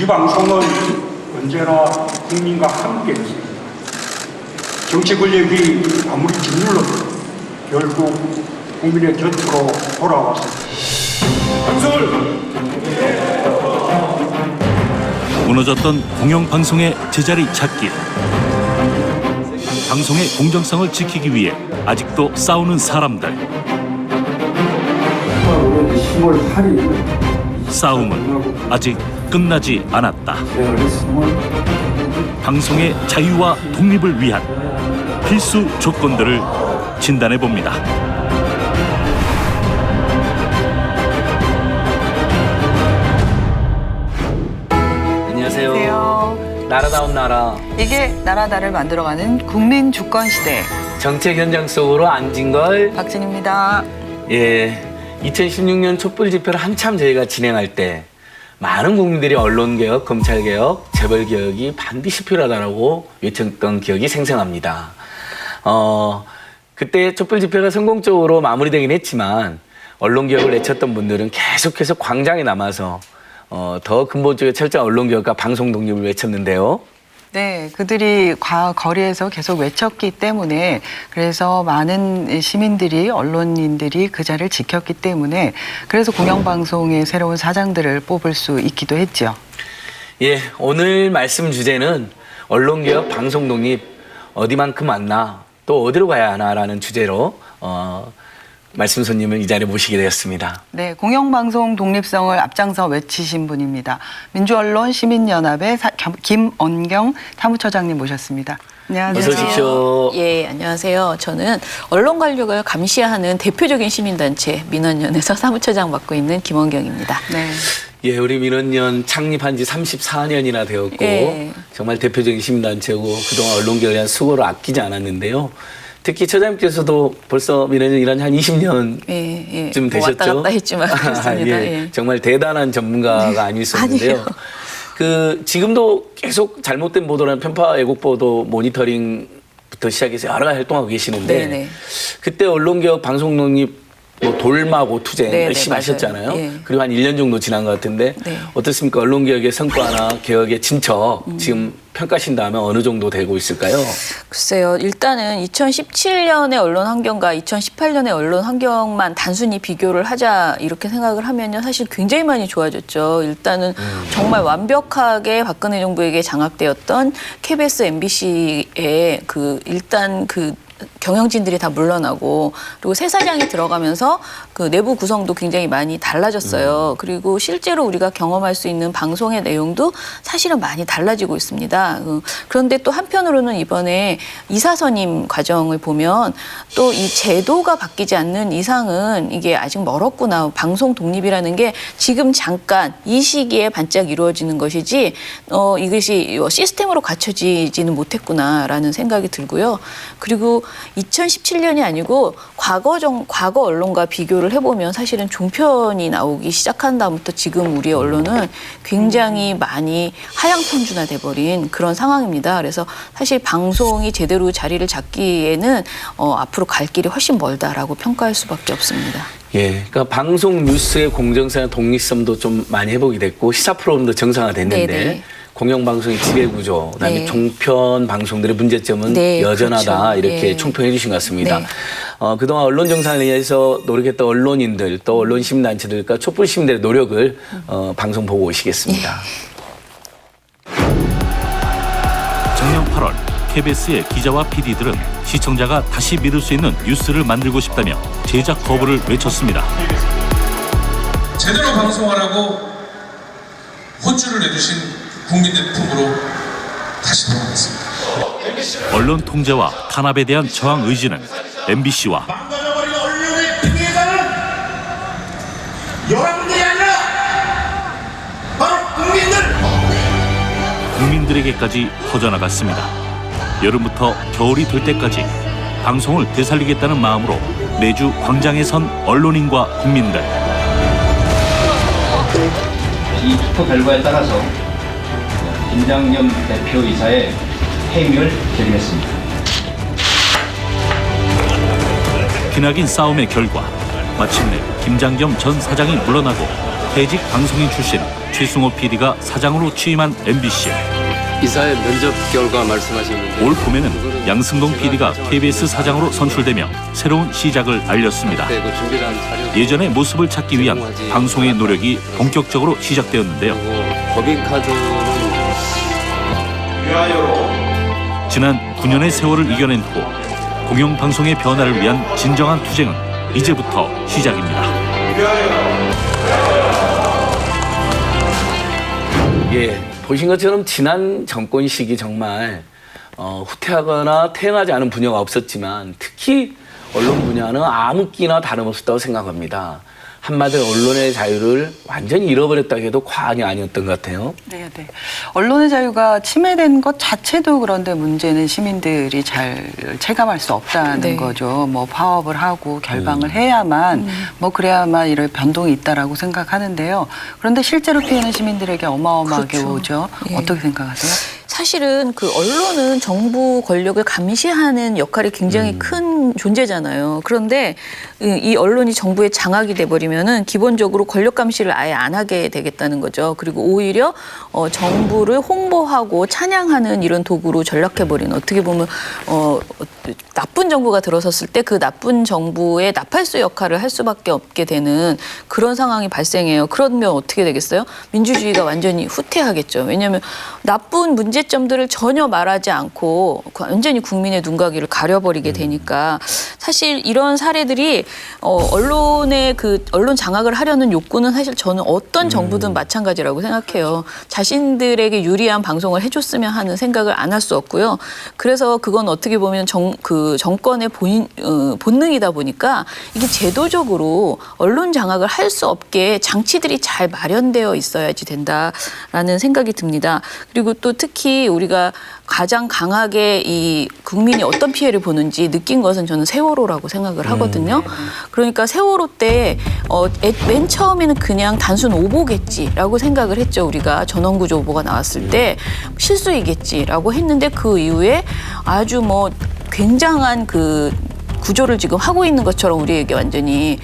우리 방송은 언제나 국민과 함께 있습니다. 정치 권력이 아무리 짓눌러도 결국 국민의 곁으로 돌아왔습니다. 방송을 무너졌던 공영방송의 제자리 찾기. 방송의 공정성을 지키기 위해 아직도 싸우는 사람들. 싸움은 아직 끝나지 않았다. 방송의 자유와 독립을 위한 필수 조건들을 진단해 봅니다. 안녕하세요. 나라다운 나라. 이게 나라다를 만들어가는 국민 주권 시대. 정책 현장 속으로 앉은 걸. 박진입니다. 예, 2016년 촛불 집회를 한참 저희가 진행할 때 많은 국민들이 언론개혁, 검찰개혁, 재벌개혁이 반드시 필요하다고 외쳤던 기억이 생생합니다. 그때 촛불 집회가 성공적으로 마무리되긴 했지만 언론개혁을 외쳤던 분들은 계속해서 광장에 남아서 더 근본적인 철저한 언론개혁과 방송 독립을 외쳤는데요. 네, 그들이 거리에서 계속 외쳤기 때문에 그래서 많은 시민들이 언론인들이 그 자리를 지켰기 때문에 그래서 공영방송의 새로운 사장들을 뽑을 수 있기도 했죠. 예, 오늘 말씀 주제는 언론개혁, 방송독립 어디만큼 왔나 또 어디로 가야 하나라는 주제로 말씀 손님을 이 자리에 모시게 되었습니다. 네, 공영방송 독립성을 앞장서 외치신 분입니다. 민주언론 시민연합의 김언경 사무처장님 모셨습니다. 안녕하세요. 어서 오십시오. 예, 안녕하세요. 저는 언론 관력을 감시하는 대표적인 시민단체 민원연에서 사무처장 맡고 있는 김언경입니다. 네. 예, 우리 민원연 창립한 지 34년이나 되었고 예. 정말 대표적인 시민단체고 그동안 언론개혁에 대한 수고를 아끼지 않았는데요. 특히 처장님께서도 벌써 민원연 일한 지 한 20년쯤 되셨죠? 왔다 갔다 했지만 그렇습니다. 예, 예. 정말 대단한 전문가가 아닐 수 없는데요. 아니에요. 지금도 계속 잘못된 보도나 편파 왜곡 보도 모니터링부터 시작해서 여러 가지 활동하고 계시는데 네네. 그때 언론개혁 방송독립 돌마고 투쟁 네네, 열심히 맞아요. 하셨잖아요. 예. 그리고 한 1년 정도 지난 것 같은데 네. 어떻습니까? 언론개혁의 성과나 개혁의 진척 지금 평가하신다면 어느 정도 되고 있을까요? 글쎄요. 일단은 2017년의 언론 환경과 2018년의 언론 환경만 단순히 비교를 하자 이렇게 생각을 하면요. 사실 굉장히 많이 좋아졌죠. 일단은 정말 완벽하게 박근혜 정부에게 장악되었던 KBS, MBC의 일단 경영진들이 다 물러나고 그리고 새 사장이 들어가면서 그 내부 구성도 굉장히 많이 달라졌어요. 그리고 실제로 우리가 경험할 수 있는 방송의 내용도 사실은 많이 달라지고 있습니다. 그런데 또 한편으로는 이번에 이사선임 과정을 보면 또 이 제도가 바뀌지 않는 이상은 이게 아직 멀었구나. 방송 독립이라는 게 지금 잠깐 이 시기에 반짝 이루어지는 것이지 이것이 시스템으로 갖춰지지는 못했구나라는 생각이 들고요. 그리고 2017년이 아니고 과거 언론과 비교를 해보면 사실은 종편이 나오기 시작한 다음부터 지금 우리의 언론은 굉장히 많이 하향평준화 돼버린 그런 상황입니다. 그래서 사실 방송이 제대로 자리를 잡기에는 앞으로 갈 길이 훨씬 멀다라고 평가할 수밖에 없습니다. 예, 그러니까 방송 뉴스의 공정성과 독립성도 좀 많이 회복이 됐고 시사 프로그램도 정상화됐는데 네네. 공영방송의 지배구조, 그다음에 네. 종편 방송들의 문제점은 네, 여전하다 그렇죠. 이렇게 예. 총평해 주신 것 같습니다. 네. 그동안 언론 정상을 위해서 노력했던 언론인들 또 언론 시민단체들과 촛불 시민들의 노력을 방송 보고 오시겠습니다. 작년 8월 KBS의 기자와 PD들은 시청자가 다시 믿을 수 있는 뉴스를 만들고 싶다며 제작 거부를 외쳤습니다. 제대로 방송하라고 호출을 내주신 국민들 품으로 다시 돌아가겠습니다. 언론 통제와 탄압에 대한 저항 의지는 MBC와 망가져버린 언론의 피해자는 여러분들이 아니라 바로 국민들에게까지 퍼져나갔습니다. 여름부터 겨울이 될 때까지 방송을 되살리겠다는 마음으로 매주 광장에 선 언론인과 국민들. 이 투표 결과에 따라서 김장겸 대표이사의 해임을 결의했습니다. 기나긴 싸움의 결과 마침내 김장겸 전 사장이 물러나고 퇴직 방송인 출신 최승호 PD가 사장으로 취임한 MBC. 이사의 면접 결과 말씀하셨는데 올 봄에는 양승동 PD가 KBS 사장으로 선출되며 새로운 시작을 알렸습니다. 그 준비한 자료 예전의 모습을 찾기 위한 방송의 노력이 본격적으로 시작되었는데요. 법인카드는 지난 9년의 세월을 이겨낸 후 공영방송의 변화를 위한 진정한 투쟁은 이제부터 시작입니다. 예, 보신 것처럼 지난 정권 시기 정말 후퇴하거나 퇴행하지 않은 분야가 없었지만 특히 언론 분야는 아무끼나 다름없었다고 생각합니다. 한마디로 언론의 자유를 완전히 잃어버렸다고 해도 과언이 아니었던 것 같아요. 네. 언론의 자유가 침해된 것 자체도 그런데 문제는 시민들이 잘 체감할 수 없다는 네. 거죠. 뭐 파업을 하고 결방을 해야만 뭐 그래야만 이런 변동이 있다라고 생각하는데요. 그런데 실제로 피해는 시민들에게 어마어마하게 그렇죠. 오죠. 예. 어떻게 생각하세요? 사실은 그 언론은 정부 권력을 감시하는 역할이 굉장히 큰 존재잖아요. 그런데 이 언론이 정부의 장악이 돼버리면은 기본적으로 권력 감시를 아예 안 하게 되겠다는 거죠. 그리고 오히려 정부를 홍보하고 찬양하는 이런 도구로 전락해버리는, 어떻게 보면 나쁜 정부가 들어섰을 때 그 나쁜 정부의 나팔수 역할을 할 수밖에 없게 되는 그런 상황이 발생해요. 그러면 어떻게 되겠어요? 민주주의가 완전히 후퇴하겠죠. 왜냐하면 나쁜 문제점들을 전혀 말하지 않고 완전히 국민의 눈가귀를 가려버리게 되니까, 사실 이런 사례들이 언론의 그 언론 장악을 하려는 욕구는 사실 저는 어떤 정부든 마찬가지라고 생각해요. 자신들에게 유리한 방송을 해줬으면 하는 생각을 안 할 수 없고요. 그래서 그건 어떻게 보면 그 정권의 본능이다 보니까 이게 제도적으로 언론 장악을 할 수 없게 장치들이 잘 마련되어 있어야지 된다라는 생각이 듭니다. 그리고 또 특히 우리가 가장 강하게 이 국민이 어떤 피해를 보는지 느낀 것은 저는 세월호라고 생각을 하거든요. 그러니까 세월호 때 맨 처음에는 그냥 단순 오보겠지라고 생각을 했죠. 우리가 전원구조 오보가 나왔을 때 실수이겠지라고 했는데 그 이후에 아주 뭐 굉장한 그 구조를 지금 하고 있는 것처럼 우리에게 완전히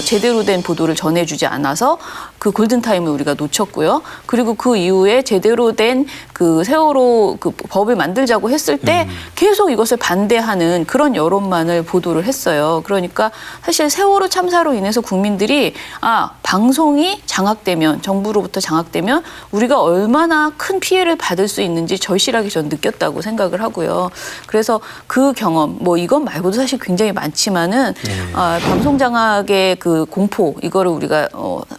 제대로 된 보도를 전해주지 않아서 그 골든타임을 우리가 놓쳤고요. 그리고 그 이후에 제대로 된 그 세월호 그 법을 만들자고 했을 때 계속 이것을 반대하는 그런 여론만을 보도를 했어요. 그러니까 사실 세월호 참사로 인해서 국민들이 방송이 장악되면, 정부로부터 장악되면 우리가 얼마나 큰 피해를 받을 수 있는지 절실하게 저는 느꼈다고 생각을 하고요. 그래서 그 경험, 뭐 이것 말고도 사실 굉장히 많지만은 방송 장악의 그 공포, 이거를 우리가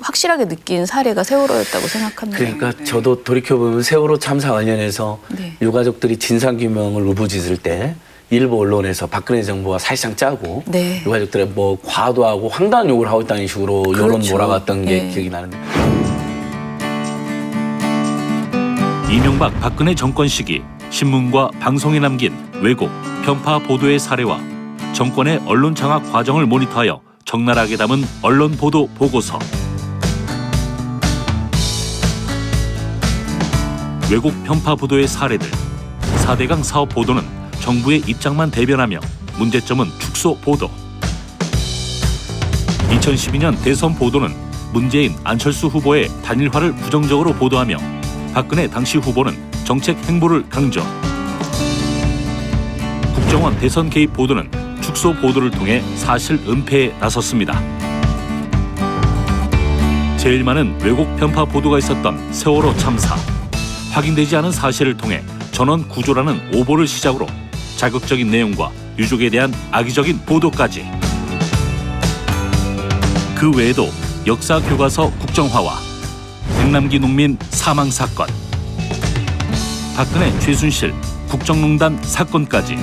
확실하게 느낀 사례가 세월호였다고 생각합니다. 그러니까 저도 돌이켜보면 세월호 참사 관련해서 네. 유가족들이 진상규명을 울부짖을 때 일부 언론에서 박근혜 정부가 사실상 짜고 네. 유가족들의 뭐 과도하고 황당한 욕을 하고 있다는 식으로 여론 그렇죠. 몰아갔던 게 네. 기억이 나는데. 이명박 박근혜 정권 시기 신문과 방송에 남긴 왜곡, 편파 보도의 사례와 정권의 언론 장악 과정을 모니터하여 적나라하게 담은 언론 보도 보고서. 왜곡 편파 보도의 사례들. 4대강 사업 보도는 정부의 입장만 대변하며 문제점은 축소 보도. 2012년 대선 보도는 문재인, 안철수 후보의 단일화를 부정적으로 보도하며 박근혜 당시 후보는 정책 행보를 강조. 국정원 대선 개입 보도는 축소 보도를 통해 사실 은폐에 나섰습니다. 제일 많은 왜곡 편파 보도가 있었던 세월호 참사. 확인되지 않은 사실을 통해 전원 구조라는 오보를 시작으로 자극적인 내용과 유족에 대한 악의적인 보도까지. 그 외에도 역사 교과서 국정화와 백남기 농민 사망 사건, 박근혜 최순실 국정농단 사건까지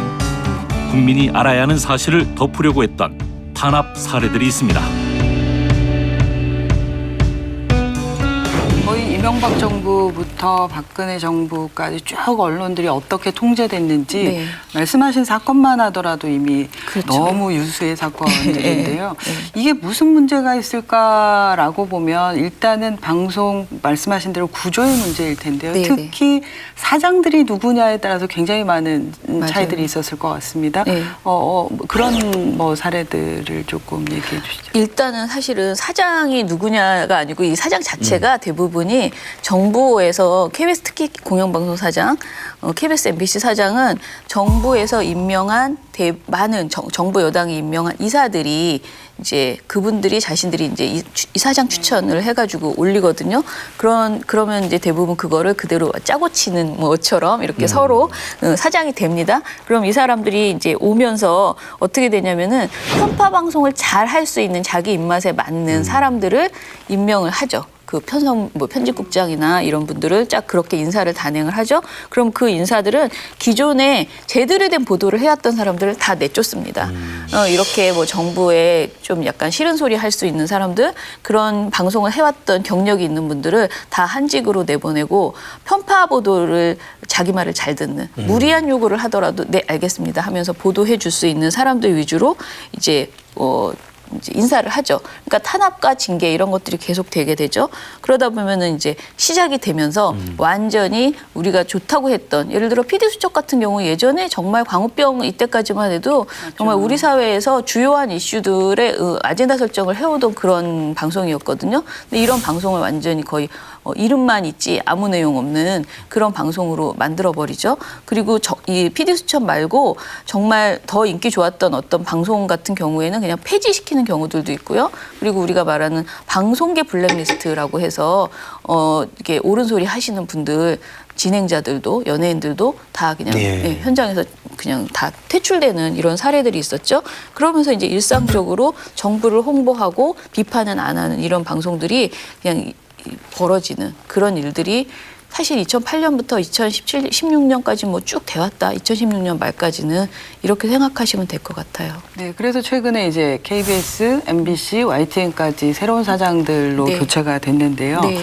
국민이 알아야 하는 사실을 덮으려고 했던 탄압 사례들이 있습니다. 거의 이명박 정부부터 박근혜 정부까지 쭉 언론들이 어떻게 통제됐는지 네. 말씀하신 사건만 하더라도 이미 그렇죠. 너무 유수의 사건들인데요. 이게 무슨 문제가 있을까라고 보면 일단은 방송 말씀하신 대로 구조의 문제일 텐데요. 네, 특히 사장들이 누구냐에 따라서 굉장히 많은 맞아요. 차이들이 있었을 것 같습니다. 네. 그런 뭐 사례들을 조금 얘기해 주시죠. 일단은 사실은 사장이 누구냐가 아니고 이 사장 자체가 대부분이 정부에서 KBS 특히 공영방송 사장, KBS MBC 사장은 정부에서 임명한 많은 정부 여당이 임명한 이사들이 이제 그분들이 자신들이 이제 이 사장 추천을 해가지고 올리거든요. 그러면 이제 대부분 그거를 그대로 짜고 치는 뭐처럼 이렇게 서로 사장이 됩니다. 그럼 이 사람들이 이제 오면서 어떻게 되냐면은 편파 방송을 잘 할 수 있는 자기 입맛에 맞는 사람들을 임명을 하죠. 그 편집국장이나 이런 분들을 쫙 그렇게 인사를 단행을 하죠. 그럼 그 인사들은 기존에 제대로 된 보도를 해왔던 사람들을 다 내쫓습니다. 이렇게 뭐 정부에 좀 약간 싫은 소리 할 수 있는 사람들, 그런 방송을 해왔던 경력이 있는 분들을 다 한직으로 내보내고 편파 보도를 자기 말을 잘 듣는 무리한 요구를 하더라도 네 알겠습니다 하면서 보도해 줄 수 있는 사람들 위주로 이제 인사를 하죠. 그러니까 탄압과 징계 이런 것들이 계속 되게 되죠. 그러다 보면은 이제 시작이 되면서 완전히 우리가 좋다고 했던 예를 들어 PD수첩 같은 경우 예전에 정말 광우병 이때까지만 해도 정말 우리 사회에서 주요한 이슈들의 아젠다 설정을 해오던 그런 방송이었거든요. 근데 이런 방송을 완전히 거의 이름만 있지 아무 내용 없는 그런 방송으로 만들어버리죠. 그리고 이 PD수첩 말고 정말 더 인기 좋았던 어떤 방송 같은 경우에는 그냥 폐지시키는 경우들도 있고요. 그리고 우리가 말하는 방송계 블랙리스트라고 해서 이렇게 옳은 소리 하시는 분들 진행자들도 연예인들도 다 그냥 현장에서 그냥 다 퇴출되는 이런 사례들이 있었죠. 그러면서 이제 일상적으로 정부를 홍보하고 비판은 안 하는 이런 방송들이 그냥 벌어지는 그런 일들이 사실 2008년부터 2016년까지 뭐 쭉 돼왔다. 2016년 말까지는 이렇게 생각하시면 될 것 같아요. 네, 그래서 최근에 이제 KBS, MBC, YTN까지 새로운 사장들로 네. 교체가 됐는데요. 네.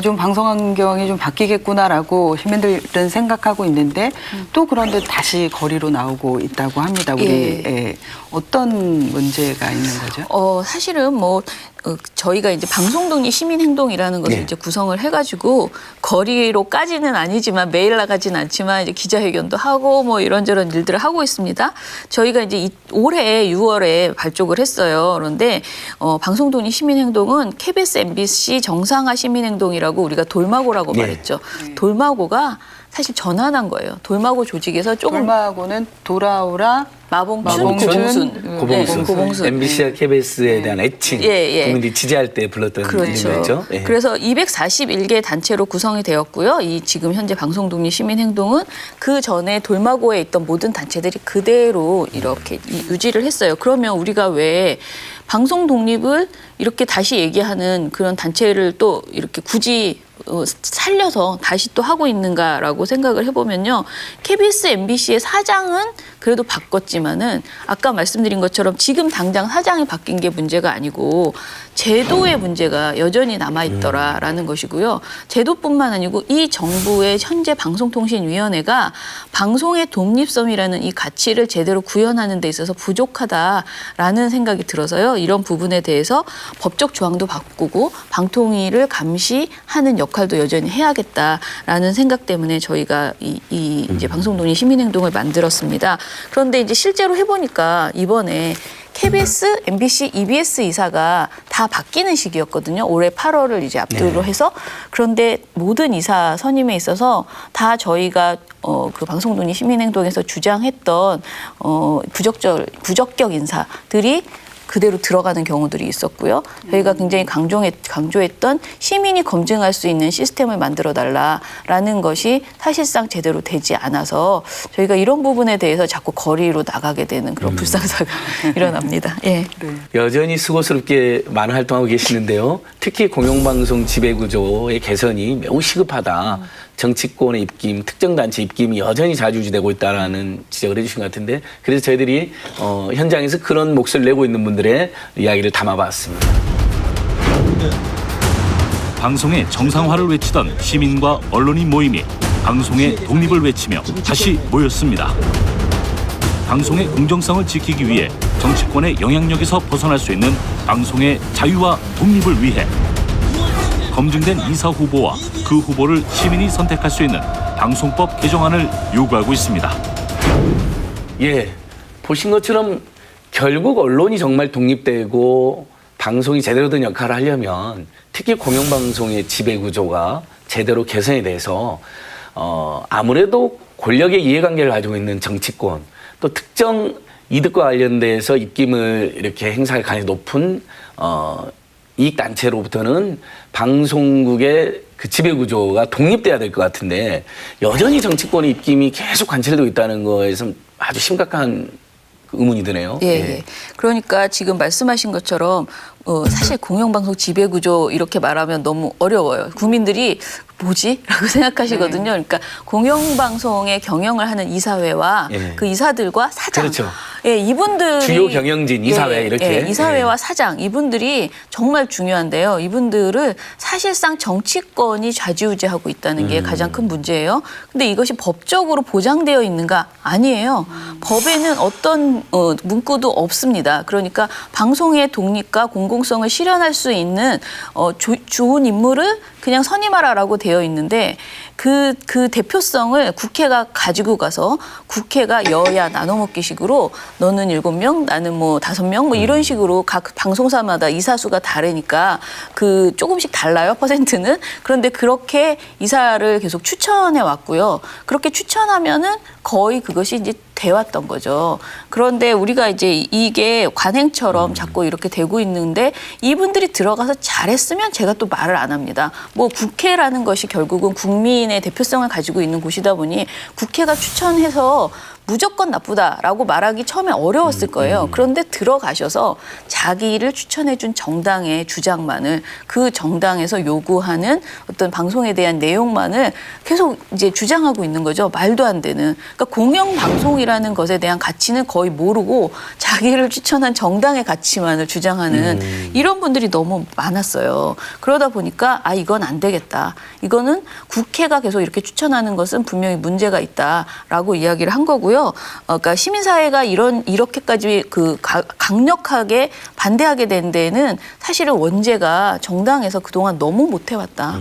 좀 방송 환경이 좀 바뀌겠구나라고 시민들은 생각하고 있는데 또 그런데 다시 거리로 나오고 있다고 합니다. 우리 어떤 문제가 있는 거죠? 사실은 뭐 저희가 이제 방송독립 시민행동이라는 것을 이제 구성을 해가지고 거리로까지는 아니지만 매일 나가진 않지만 이제 기자회견도 하고 뭐 이런저런 일들을 하고 있습니다. 저희가 이제 올해 6월에 발족을 했어요. 그런데 방송독립 시민행동은 KBS, MBC 정상화 시민행동이라고 우리가 돌마고라고 말했죠. 돌마고가 사실 전환한 거예요. 돌마고 조직에서 조금 돌마고는 돌아오라 마봉춘, 고봉순. MBC와 KBS에 대한 애칭, 국민들이 지지할 때 불렀던 이름이었죠. 그래서 241개 단체로 구성이 되었고요. 이 지금 현재 방송독립시민행동은 그 전에 돌마고에 있던 모든 단체들이 그대로 이렇게 유지를 했어요. 그러면 우리가 왜 방송 독립을 이렇게 다시 얘기하는 그런 단체를 또 이렇게 굳이 살려서 다시 또 하고 있는가라고 생각을 해보면요. KBS, MBC의 사장은 그래도 바꿨지만은 아까 말씀드린 것처럼 지금 당장 사장이 바뀐 게 문제가 아니고 제도의 문제가 여전히 남아있더라라는 것이고요. 제도뿐만 아니고 이 정부의 현재 방송통신위원회가 방송의 독립성이라는 이 가치를 제대로 구현하는 데 있어서 부족하다라는 생각이 들어서요. 이런 부분에 대해서 법적 조항도 바꾸고 방통위를 감시하는 역할도 여전히 해야겠다라는 생각 때문에 저희가 이제 방송독립 시민행동을 만들었습니다. 그런데 이제 실제로 해보니까 이번에 KBS, MBC, EBS 이사가 다 바뀌는 시기였거든요. 올해 8월을 이제 앞두로 해서. 그런데 모든 이사 선임에 있어서 다 저희가 그 방송독립 시민행동에서 주장했던 부적격 인사들이 그대로 들어가는 경우들이 있었고요. 저희가 굉장히 강조했던 시민이 검증할 수 있는 시스템을 만들어달라라는 것이 사실상 제대로 되지 않아서 저희가 이런 부분에 대해서 자꾸 거리로 나가게 되는 그런 불상사가 일어납니다. 예. 여전히 수고스럽게 많은 활동하고 계시는데요. 특히 공영방송 지배구조의 개선이 매우 시급하다. 정치권의 입김, 특정 단체 입김이 여전히 자주지되고 있다라는 지적을 해주신 것 같은데, 그래서 저희들이 현장에서 그런 몫을 내고 있는 분들의 이야기를 담아봤습니다. 방송의 정상화를 외치던 시민과 언론인 모임이 방송의 독립을 외치며 다시 모였습니다. 방송의 공정성을 지키기 위해 정치권의 영향력에서 벗어날 수 있는 방송의 자유와 독립을 위해 검증된 이사 후보와 그 후보를 시민이 선택할 수 있는 방송법 개정안을 요구하고 있습니다. 예, 보신 것처럼 결국 언론이 정말 독립되고 방송이 제대로 된 역할을 하려면 특히 공영방송의 지배구조가 제대로 개선이 돼서 아무래도 권력의 이해관계를 가지고 있는 정치권 또 특정 이득과 관련돼서 입김을 이렇게 행사할 가능성이 높은 이익단체로부터는 방송국의 그 지배구조가 독립돼야 될 것 같은데 여전히 정치권의 입김이 계속 관철되고 있다는 거에서 아주 심각한 의문이 드네요. 예. 그러니까 지금 말씀하신 것처럼 사실 공영방송 지배구조 이렇게 말하면 너무 어려워요. 국민들이 뭐지? 라고 생각하시거든요. 그러니까 공영방송의 경영을 하는 이사회와 예. 그 이사들과 사장. 그렇죠. 예, 이분들이 주요 경영진, 이사회 이렇게. 이사회와 사장 이분들이 정말 중요한데요. 이분들을 사실상 정치권이 좌지우지하고 있다는 게 가장 큰 문제예요. 근데 이것이 법적으로 보장되어 있는가? 아니에요. 법에는 어떤 문구도 없습니다. 그러니까 방송의 독립과 공공성을 실현할 수 있는 좋은 인물을 그냥 선임하라라고 되어 있는데 그 대표성을 국회가 가지고 가서 국회가 여야 나눠먹기식으로 너는 7명, 나는 뭐 5명 뭐 이런 식으로 각 방송사마다 이사수가 다르니까 그 조금씩 달라요, 퍼센트는. 그런데 그렇게 이사를 계속 추천해 왔고요. 그렇게 추천하면은 거의 그것이 이제 돼왔던 거죠. 그런데 우리가 이제 이게 관행처럼 자꾸 이렇게 되고 있는데 이분들이 들어가서 잘했으면 제가 또 말을 안 합니다. 뭐 국회라는 것이 결국은 국민의 대표성을 가지고 있는 곳이다 보니 국회가 추천해서 무조건 나쁘다라고 말하기 처음에 어려웠을 거예요. 그런데 들어가셔서 자기를 추천해준 정당의 주장만을 그 정당에서 요구하는 어떤 방송에 대한 내용만을 계속 이제 주장하고 있는 거죠. 말도 안 되는. 그러니까 공영방송이라는 것에 대한 가치는 거의 모르고 자기를 추천한 정당의 가치만을 주장하는 이런 분들이 너무 많았어요. 그러다 보니까 이건 안 되겠다. 이거는 국회가 계속 이렇게 추천하는 것은 분명히 문제가 있다라고 이야기를 한 거고요. 그러니까 시민사회가 이렇게까지 강력하게 반대하게 된 데는 사실은 원제가 정당에서 그동안 너무 못해왔다.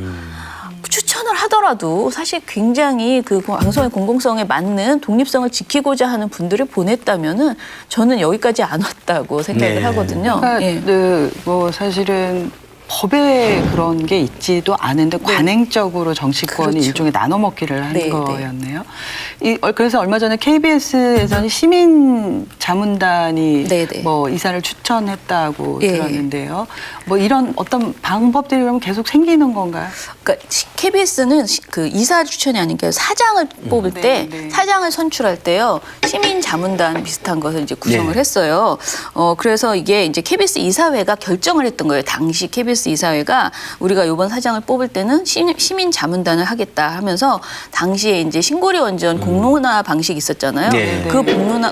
추천을 하더라도 사실 굉장히 그 방송의 공공성에 맞는 독립성을 지키고자 하는 분들을 보냈다면은 저는 여기까지 안 왔다고 생각을 하거든요. 그러니까 뭐 사실은 법에 그런 게 있지도 않은데 관행적으로 정치권이 그렇죠. 일종의 나눠먹기를 한 네, 거였네요. 그래서 얼마 전에 KBS에서는 시민 자문단이 뭐 이사를 추천했다고 들었는데요. 뭐 이런 어떤 방법들이 그러면 계속 생기는 건가요? 그러니까 KBS는 그 이사 추천이 아니라 사장을 뽑을 때 사장을 선출할 때요 시민 자문단 비슷한 것을 이제 구성을 했어요. 그래서 이게 이제 KBS 이사회가 결정을 했던 거예요. 당시 KBS 이사회가 우리가 이번 사장을 뽑을 때는 시민 자문단을 하겠다 하면서 당시에 이제 신고리 원전 공론화 방식이 있었잖아요. 그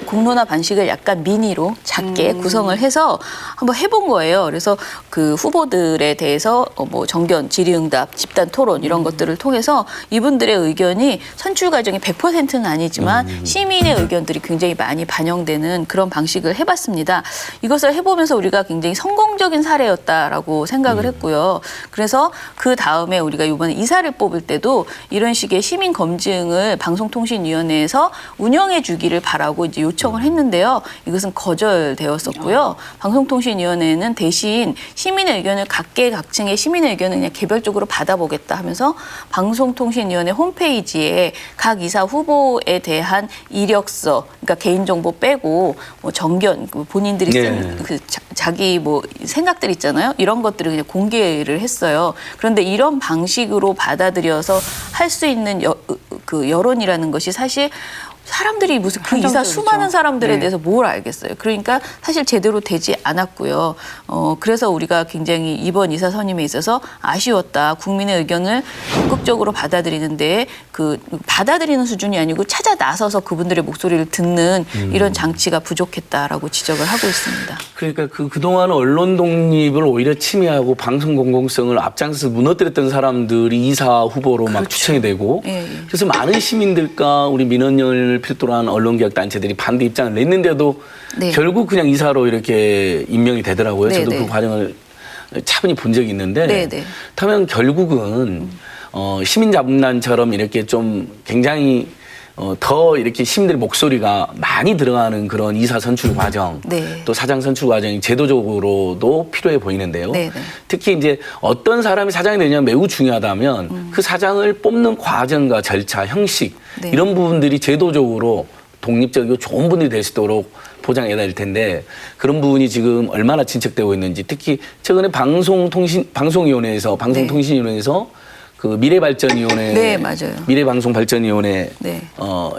공론화 방식을 약간 미니로 작게 구성을 해서 한번 해본 거예요. 그래서 그 후보들에 대해서 뭐 정견, 질의응답, 집단 토론 이런 것들을 통해서 이분들의 의견이 선출 과정이 100%는 아니지만 시민의 의견들이 굉장히 많이 반영되는 그런 방식을 해봤습니다. 이것을 해보면서 우리가 굉장히 성공적인 사례였다라고 생각을 했고요. 그래서 그 다음에 우리가 이번에 이사를 뽑을 때도 이런 식의 시민 검증을 방송통신위원회에서 운영해 주기를 바라고 이제 요청을 했는데요. 이것은 거절되었었고요. 방송통신위원회는 대신 시민의 의견을 각계각층의 시민의 의견을 그냥 개별적으로 받아보겠다 하면서 방송통신위원회 홈페이지에 각 이사 후보에 대한 이력서, 그러니까 개인정보 빼고 뭐 정견, 본인들이 쓴 그 자기 뭐 생각들 있잖아요. 이런 것들을 그냥 공개를 했어요. 그런데 이런 방식으로 받아들여서 할 수 있는 그 여론이라는 것이 사실 사람들이 무슨 그 이사 한정적이죠. 수많은 사람들에 네. 대해서 뭘 알겠어요. 그러니까 사실 제대로 되지 않았고요. 그래서 우리가 굉장히 이번 이사 선임에 있어서 아쉬웠다. 국민의 의견을 적극적으로 받아들이는데 그 받아들이는 수준이 아니고 찾아 나서서 그분들의 목소리를 듣는 이런 장치가 부족했다라고 지적을 하고 있습니다. 그러니까 그동안 언론 독립을 오히려 침해하고 방송 공공성을 앞장서서 무너뜨렸던 사람들이 이사 후보로 막 추천이 되고 예, 예. 그래서 많은 시민들과 우리 민원연을 필두로 한 언론개혁 단체들이 반대 입장을 냈는데도 네. 결국 그냥 이사로 이렇게 임명이 되더라고요. 네, 저도 네. 그 과정을 차분히 본 적이 있는데 네, 네. 그렇다면 결국은 시민자문단처럼 이렇게 좀 굉장히 더 이렇게 시민들의 목소리가 많이 들어가는 그런 이사 선출 과정, 네. 또 사장 선출 과정이 제도적으로도 필요해 보이는데요. 네, 네. 특히 이제 어떤 사람이 사장이 되냐면 매우 중요하다면 그 사장을 뽑는 과정과 절차, 형식 네. 이런 부분들이 제도적으로 독립적이고 좋은 분들이 될 수 있도록 보장해야 될 텐데 그런 부분이 지금 얼마나 진척되고 있는지 특히 최근에 방송통신위원회에서 그 미래발전위원회, 네, 맞아요. 미래방송발전위원회 네.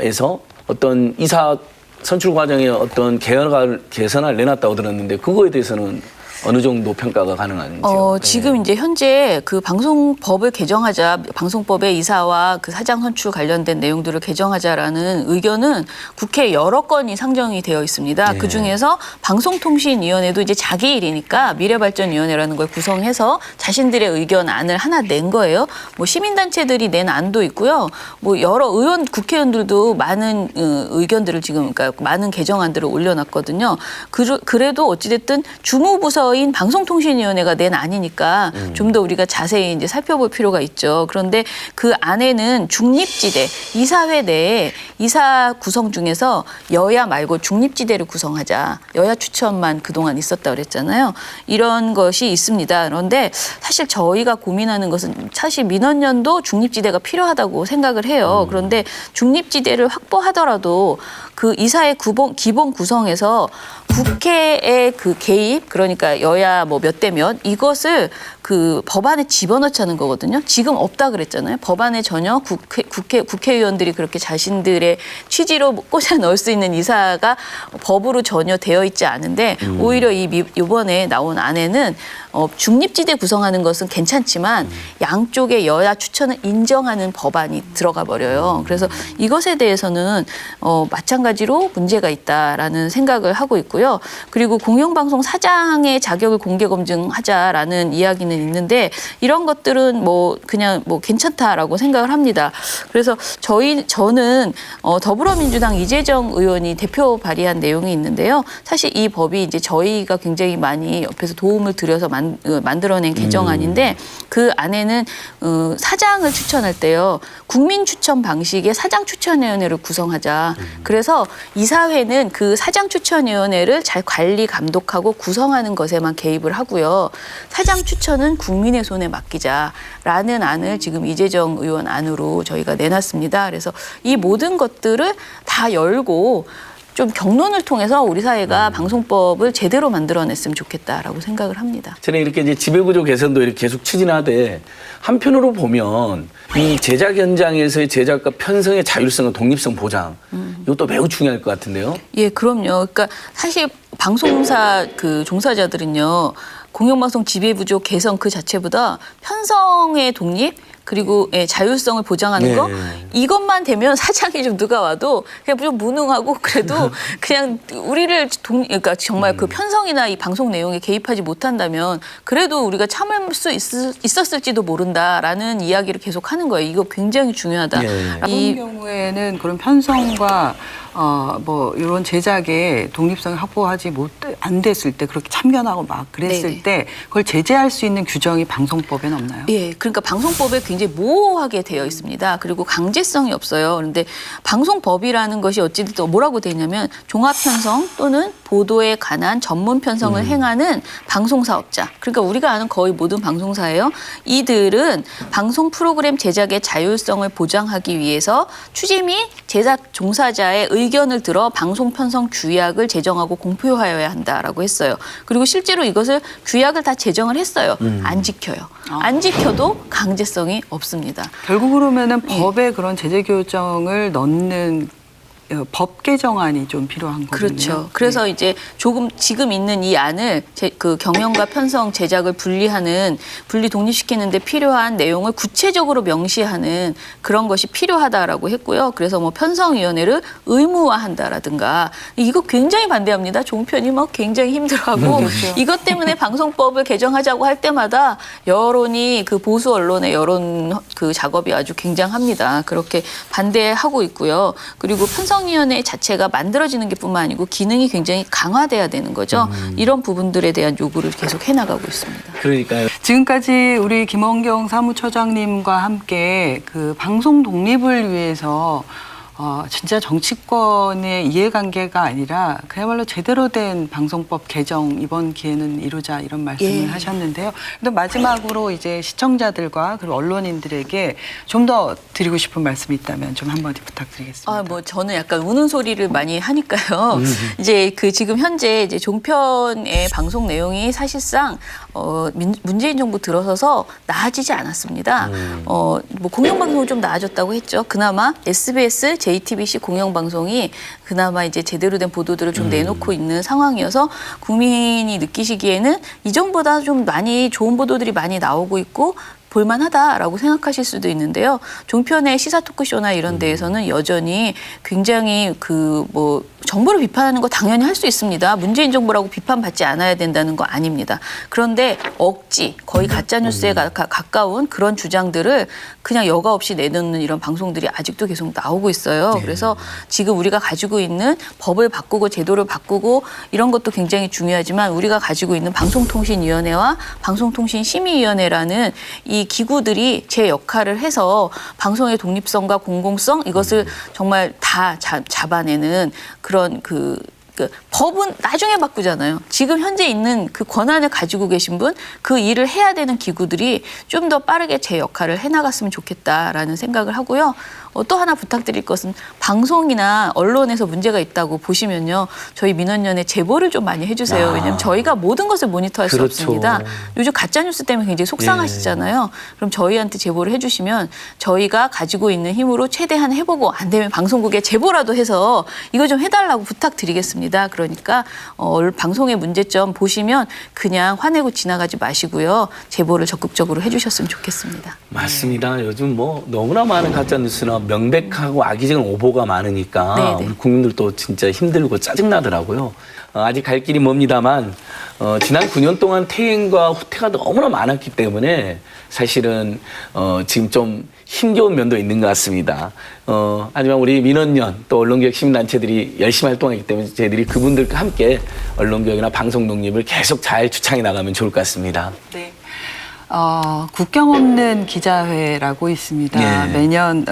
에서 어떤 이사 선출 과정에 어떤 개선을 내놨다고 들었는데 그거에 대해서는 어느 정도 평가가 가능한지요? 지금 이제 현재 그 방송법을 개정하자, 방송법의 이사와 그 사장 선출 관련된 내용들을 개정하자라는 의견은 국회에 여러 건이 상정이 되어 있습니다. 네. 그 중에서 방송통신위원회도 이제 자기 일이니까 미래발전위원회라는 걸 구성해서 자신들의 의견안을 하나 낸 거예요. 뭐 시민단체들이 낸 안도 있고요. 뭐 여러 국회의원들도 많은 의견들을 지금 그러니까 많은 개정안들을 올려놨거든요. 그래도 어찌됐든 주무부서인 방송통신위원회가 낸 안이니까 좀 더 우리가 자세히 이제 살펴볼 필요가 있죠. 그런데 그 안에는 중립지대, 이사회 내에 이사 구성 중에서 여야 말고 중립지대를 구성하자. 여야 추천만 그동안 있었다 그랬잖아요. 이런 것이 있습니다. 그런데 사실 저희가 고민하는 것은 사실 민원연도 중립지대가 필요하다고 생각을 해요. 그런데 중립지대를 확보하더라도 그 이사의 기본 구성에서 국회의 그 개입, 그러니까 여야 뭐 몇 대 몇 이것을 그 법안에 집어넣자는 거거든요. 지금 없다 그랬잖아요. 법안에 전혀 국회의원들이 그렇게 자신들의 취지로 꽂아 넣을 수 있는 이사가 법으로 전혀 되어 있지 않은데 오히려 이번에 나온 안에는 중립지대 구성하는 것은 괜찮지만 양쪽의 여야 추천을 인정하는 법안이 들어가 버려요. 그래서 이것에 대해서는 마찬가지로 문제가 있다라는 생각을 하고 있고요. 그리고 공영방송 사장의 자격을 공개 검증하자라는 이야기는 있는데 이런 것들은 뭐 그냥 뭐 괜찮다라고 생각을 합니다. 그래서 저는 더불어민주당 이재정 의원이 대표 발의한 내용이 있는데요. 사실 이 법이 이제 저희가 굉장히 많이 옆에서 도움을 들여서 만들어낸 개정안인데 그 안에는 사장을 추천할 때요. 국민 추천 방식의 사장 추천위원회를 구성하자. 그래서 이사회는 그 사장 추천위원회를 잘 관리 감독하고 구성하는 것에만 개입을 하고요. 사장 추천은 국민의 손에 맡기자라는 안을 지금 이재정 의원 안으로 저희가 내놨습니다. 그래서 이 모든 것들을 다 열고 좀 경론을 통해서 우리 사회가 방송법을 제대로 만들어냈으면 좋겠다라고 생각을 합니다. 저는 이렇게 이제 지배구조 개선도 이렇게 계속 추진하되 한편으로 보면 이 제작 현장에서의 제작과 편성의 자율성과 독립성 보장 이것도 매우 중요할 것 같은데요. 예, 그럼요. 그러니까 사실 방송사 그 종사자들은요. 공영방송 지배구조 개선 그 자체보다 편성의 독립 그리고 자율성을 보장하는 거 이것만 되면 사장이 좀 누가 와도 그냥 좀 무능하고 그래도 그냥 우리를 그러니까 정말 그 편성이나 이 방송 내용에 개입하지 못한다면 그래도 우리가 참을 수 있었을지도 모른다라는 이야기를 계속 하는 거예요. 이거 굉장히 중요하다. 이 경우에는 그런 편성과 뭐 이런 제작에 독립성을 확보하지 안 됐을 때 그렇게 참견하고 막 그랬을 네네. 때 그걸 제재할 수 있는 규정이 방송법에는 없나요? 예, 그러니까 방송법에 굉장히 모호하게 되어 있습니다. 그리고 강제성이 없어요. 그런데 방송법이라는 것이 어찌됐든 뭐라고 되어 있냐면 종합편성 또는 보도에 관한 전문 편성을 행하는 방송사업자. 그러니까 우리가 아는 거의 모든 방송사예요. 이들은 방송 프로그램 제작의 자율성을 보장하기 위해서 취재 및 제작 종사자의 의견을 들어 방송 편성 규약을 제정하고 공표하여야 한다라고 했어요. 그리고 실제로 이것을 규약을 다 제정을 했어요. 안 지켜요. 안 지켜도 강제성이 없습니다. 결국 그러면은 법에 그런 제재 규정을 넣는 법 개정안이 좀 필요한 거거든요. 그렇죠. 그래서 이제 조금 지금 있는 이 안을 그 경영과 편성, 제작을 분리 독립시키는 데 필요한 내용을 구체적으로 명시하는 그런 것이 필요하다라고 했고요. 그래서 뭐 편성위원회를 의무화한다라든가 이거 굉장히 반대합니다. 종편이 막 굉장히 힘들어하고 이것 때문에 방송법을 개정하자고 할 때마다 여론이 그 보수 언론의 여론 그 작업이 아주 굉장합니다. 그렇게 반대하고 있고요. 그리고 편성위원회 자체가 만들어지는 게 뿐만 아니고 기능이 굉장히 강화돼야 되는 거죠. 이런 부분들에 대한 요구를 계속 해나가고 있습니다. 그러니까요. 지금까지 우리 김원경 사무처장님과 함께 그 방송 독립을 위해서 진짜 정치권의 이해관계가 아니라 그야말로 제대로 된 방송법 개정 이번 기회는 이루자 이런 말씀을 하셨는데요. 또 마지막으로 이제 시청자들과 그리고 언론인들에게 좀 더 드리고 싶은 말씀이 있다면 좀 한마디 부탁드리겠습니다. 뭐 저는 약간 우는 소리를 많이 하니까요. 이제 그 지금 현재 이제 종편의 방송 내용이 사실상 문재인 정부 들어서서 나아지지 않았습니다. 뭐 공영방송은 좀 나아졌다고 했죠. 그나마 SBS, JTBC 공영방송이 그나마 이제 제대로 된 보도들을 좀 내놓고 있는 상황이어서 국민이 느끼시기에는 이전보다 좀 많이 좋은 보도들이 많이 나오고 있고 볼만하다라고 생각하실 수도 있는데요. 종편의 시사 토크쇼나 이런 데에서는 여전히 굉장히 뭐 정부를 비판하는 거 당연히 할 수 있습니다. 문재인 정부라고 비판받지 않아야 된다는 거 아닙니다. 그런데 억지, 거의 가짜뉴스에 가까운 그런 주장들을 그냥 여과 없이 내놓는 이런 방송들이 아직도 계속 나오고 있어요. 그래서 지금 우리가 가지고 있는 법을 바꾸고 제도를 바꾸고 이런 것도 굉장히 중요하지만 우리가 가지고 있는 방송통신위원회와 방송통신심의위원회라는 이 기구들이 제 역할을 해서 방송의 독립성과 공공성 이것을 정말 다 잡아내는 그런 법은 나중에 바꾸잖아요. 지금 현재 있는 그 권한을 가지고 계신 분, 그 일을 해야 되는 기구들이 좀 더 빠르게 제 역할을 해나갔으면 좋겠다라는 생각을 하고요. 또 하나 부탁드릴 것은 방송이나 언론에서 문제가 있다고 보시면요. 저희 민원연에 제보를 좀 많이 해주세요. 왜냐하면 저희가 모든 것을 모니터할 수 없습니다. 요즘 가짜뉴스 때문에 굉장히 속상하시잖아요. 그럼 저희한테 제보를 해주시면 저희가 가지고 있는 힘으로 최대한 해보고 안 되면 방송국에 제보라도 해서 이거 좀 해달라고 부탁드리겠습니다. 그러니까 방송의 문제점 보시면 그냥 화내고 지나가지 마시고요. 제보를 적극적으로 해주셨으면 좋겠습니다. 맞습니다. 요즘 뭐 너무나 많은 가짜뉴스나 명백하고 악의적인 오보가 많으니까 우리 국민들도 진짜 힘들고 짜증나더라고요. 아직 갈 길이 멉니다만 지난 9년 동안 퇴행과 후퇴가 너무나 많았기 때문에 사실은 지금 좀 힘겨운 면도 있는 것 같습니다. 하지만 우리 민원연 또 언론개혁 시민단체들이 열심히 활동하기 때문에 저희들이 그분들과 함께 언론개혁이나 방송 독립을 계속 잘 주창해 나가면 좋을 것 같습니다. 네. 국경 없는 기자회라고 있습니다. 매년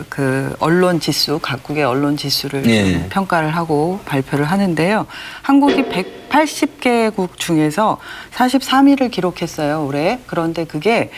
그 언론 지수, 각국의 언론 지수를 좀 평가를 하고 발표를 하는데요. 한국이 180개국 중에서 43위를 기록했어요, 올해. 그런데 그게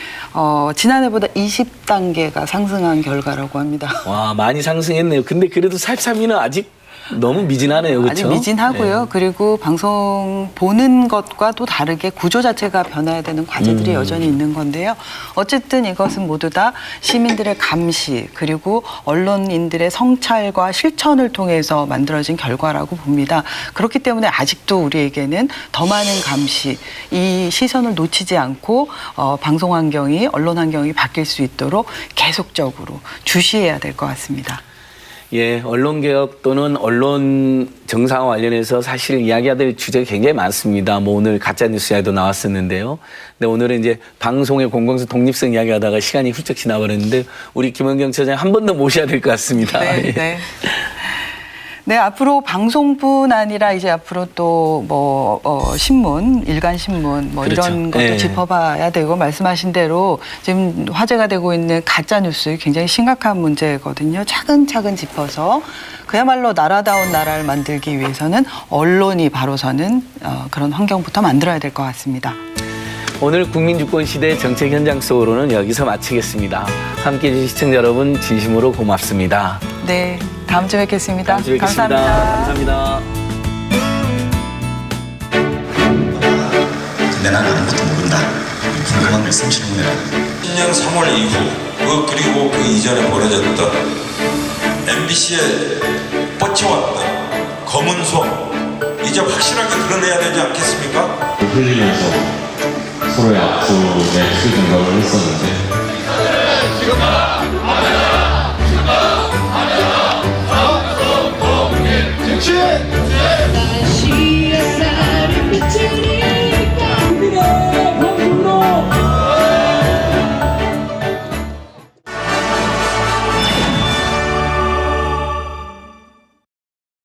지난해보다 20단계가 상승한 결과라고 합니다. 와, 많이 상승했네요. 근데 그래도 43위는 아직 너무 미진하네요. 그렇죠? 아직 미진하고요. 그리고 방송 보는 것과 또 다르게 구조 자체가 변화해야 되는 과제들이 여전히 있는 건데요. 어쨌든 이것은 모두 다 시민들의 감시 그리고 언론인들의 성찰과 실천을 통해서 만들어진 결과라고 봅니다. 그렇기 때문에 아직도 우리에게는 더 많은 감시, 이 시선을 놓치지 않고 방송 환경이, 언론 환경이 바뀔 수 있도록 계속적으로 주시해야 될 것 같습니다. 예, 언론개혁 또는 언론 정상화 관련해서 사실 이야기해야 될 주제가 굉장히 많습니다. 뭐 오늘 가짜뉴스 이야기도 나왔었는데요. 근데 오늘은 이제 방송의 공공성 독립성 이야기하다가 시간이 훌쩍 지나버렸는데 우리 김원경 처장 한 번 더 모셔야 될 것 같습니다. 네, 네. 네, 앞으로 방송뿐 아니라 이제 앞으로 또 뭐 신문, 일간 신문 뭐 그렇죠. 이런 것도 짚어봐야 되고 말씀하신 대로 지금 화제가 되고 있는 가짜 뉴스 굉장히 심각한 문제거든요. 차근차근 짚어서 그야말로 나라다운 나라를 만들기 위해서는 언론이 바로 서는 그런 환경부터 만들어야 될 것 같습니다. 오늘 국민주권시대 정책 현장 속으로는 여기서 마치겠습니다. 함께해 주신 시청자 여러분 진심으로 고맙습니다. 네, 다음 주에 뵙겠습니다. 다음 주에 뵙겠습니다. 감사합니다. 근데 난 아무것도 모른다. 궁금한 말씀 질문해라. 10년 3월 이후 그리고 그 이전에 벌어졌던 MBC의 뻗쳐왔던 검은 손 이제 확실하게 드러내야 되지 않겠습니까? 흘리면서 서로의 아픔에 수등감을 했었는데 정치